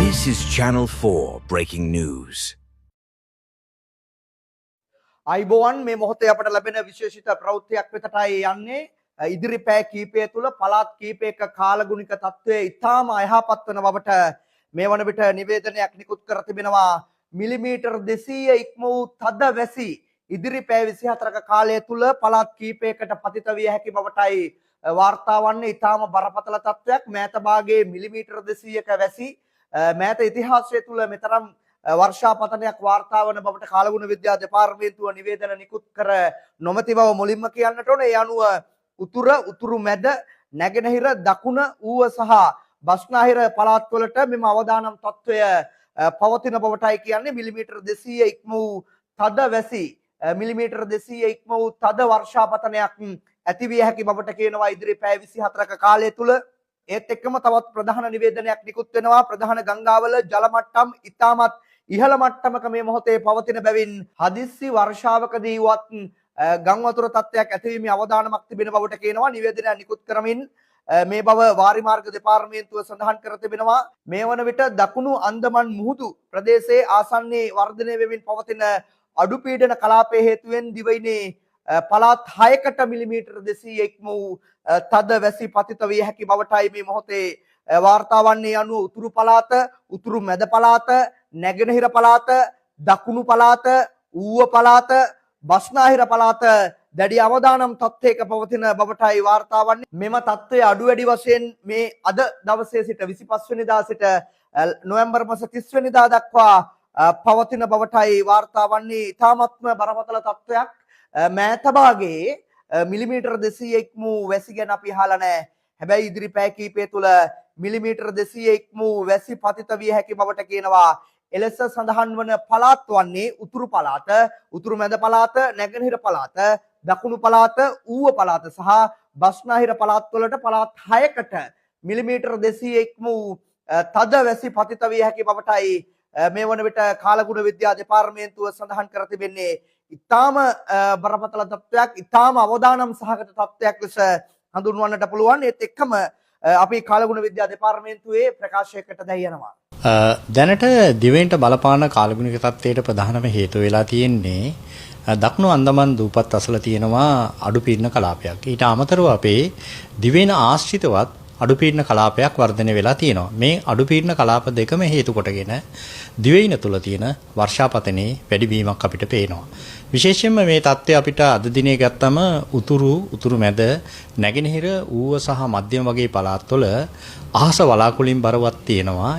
This is Channel 4 breaking news. අයිබෝවන් මේ මොහොතේ අපට ලැබෙන විශේෂිත ප්‍රවෘත්තියක් වෙතටයි යන්නේ. ඉදිරි පැය කිහිපය තුළ පළාත් කිහිපයක කාලගුණික තත්ත්වය ඉතාම අයහපත් වන බවට මේ වන විට නිවේදනයක් නිකුත් කර තිබෙනවා. මිලිමීටර් 200 ඉක්ම වූ තද වැසි ඉදිරි පැය 24ක කාලය තුළ පළාත් කිහිපයකට පතිත විය හැකි බවටයි වාර්තා වන්නේ. ඉතාම බරපතල තත්ත්වයක්. මෑත භාගයේ මිලිමීටර් 200ක වැසි මෑත ඉතිහාසය තුළ මෙතරම් වර්ෂාපතනයක් වාර්තා වන බවට කාලගුණ විද්‍යා දෙපාර්තමේන්තුව නිවේදන නිකුත් කර නොමැති බව මුලින්ම කියන්නට ඕනේ. ඒ අනුව උතුරු මැද නැගෙනහිර දකුණ ඌව සහ බස්නාහිර පළාත්වලට මෙම අවදානම් තත්ත්වය පවතින බවටයි කියන්නේ. මිලිමීටර් 200 ඉක්ම වූ තද වැසි මිලිමීටර් 200 ඉක්ම වූ තද වර්ෂාපතනයක් ඇති විය හැකි බවට කියනවා ඉදිරි පැය 24ක කාලය තුල. ඒත් එක්කම තවත් ප්‍රධාන නිවේදනයක් නිකුත් වෙනවා. ප්‍රධාන ගංගාවල ජල මට්ටම් ඉතාමත් ඉහළ මට්ටමක මේ මොහොතේ පවතින බැවින් හදිස්සි වර්ෂාවකදී වත් ගම් වතුර තත්ත්වයක් ඇතිවීමේ අවදානමක් තිබෙන බවට කියනවා. නිවේදනය නිකුත් කරමින් මේ බව වාරිමාර්ග දෙපාර්තමේන්තුව සඳහන් කර තිබෙනවා. මේ වන විට දකුණු අන්දමන් මුහුදු ප්‍රදේශයේ ආසන්නයේ වර්ධනය වෙමින් පවතින අඩු පීඩන කලාපයේ හේතුවෙන් දිවයිනේ පළාත් 6කට මිලිමීටර් 200 ඉක්ම වූ තද වැසි පතිත විය හැකි බවටයි මේ මොහොතේ වාර්තා වන්නේ. අනුව උතුරු පළාත, උතුරු මැද පළාත, නැගෙනහිර පළාත, දකුණු පළාත, ඌව පළාත, බස්නාහිර පළාත දැඩි අවදානම් තත්ත්වයක පවතින බවටයි වාර්තා වන්නේ. මෙම තත්ත්වය අඩු වැඩි වශයෙන් මේ අද දවසේ සිට 25 වෙනිදා සිට නොවැම්බර් මාස 30 වෙනිදා දක්වා පවතින බවටයි වාර්තා වන්නේ. ඉතාමත්ම බරපතල තත්ත්වයක්. මෑත භාගයේ මිලිමීටර් 200 ඉක්ම වූ වැසි ගැන අපි අහලා නැහැ. හැබැයි ඉදිරි පැය කිහිපය තුළ මිලිමීටර් 200 ඉක්ම වූ වැසි පතිත විය හැකි බවට කියනවා. එලෙස සඳහන් වන පළාත් වන්නේ උතුරු පළාත, උතුරු මැද පළාත, නැගෙනහිර පළාත, දකුණු පළාත, ඌව පළාත සහ බස්නාහිර පළාත් වලට පළාත් 6කට මිලිමීටර් 200 ඉක්ම වූ තද වැසි පතිත විය හැකි බවටයි මේ වන විට කාලගුණ විද්‍යා දෙපාර්තමේන්තුව සඳහන් කර තිබෙන්නේ. ඉතාම බරපතල තත්ත්වයක්, ඉතාම අවදානම් සහගත තත්ත්වයක් ලෙස හඳුන්වන්නට පුළුවන්. ඒත් එක්කම අපි කාලගුණ විද්‍යා දෙපාර්තමේන්තුවේ ප්‍රකාශයකට දැයනවා. දැනට දිවයිනට බලපාන කාලගුණික තත්ත්වයට ප්‍රධානම හේතුව වෙලා තියෙන්නේ දකුණු අන්දමන් දූපත් අසල තියෙනවා අඩු පීඩන කලාපයක්. ඊට අමතරව අපේ දිවයින ආශ්‍රිතවත් අඩු පීඩන කලාපයක් වර්ධනය වෙලා තියෙනවා. මේ අඩු පීඩන කලාප දෙකම හේතු කොටගෙන දිවයින තුල තියෙන වර්ෂාපතනයේ වැඩිවීමක් අපිට පේනවා. විශේෂයෙන්ම මේ තත්ත්වය අපිට අද දිනේ ගත්තම උතුරු මැද නැගෙනහිර ඌව සහ මධ්‍යම වගේ පළාත්වල අහස වලාකුළින් බරවත් තියෙනවා.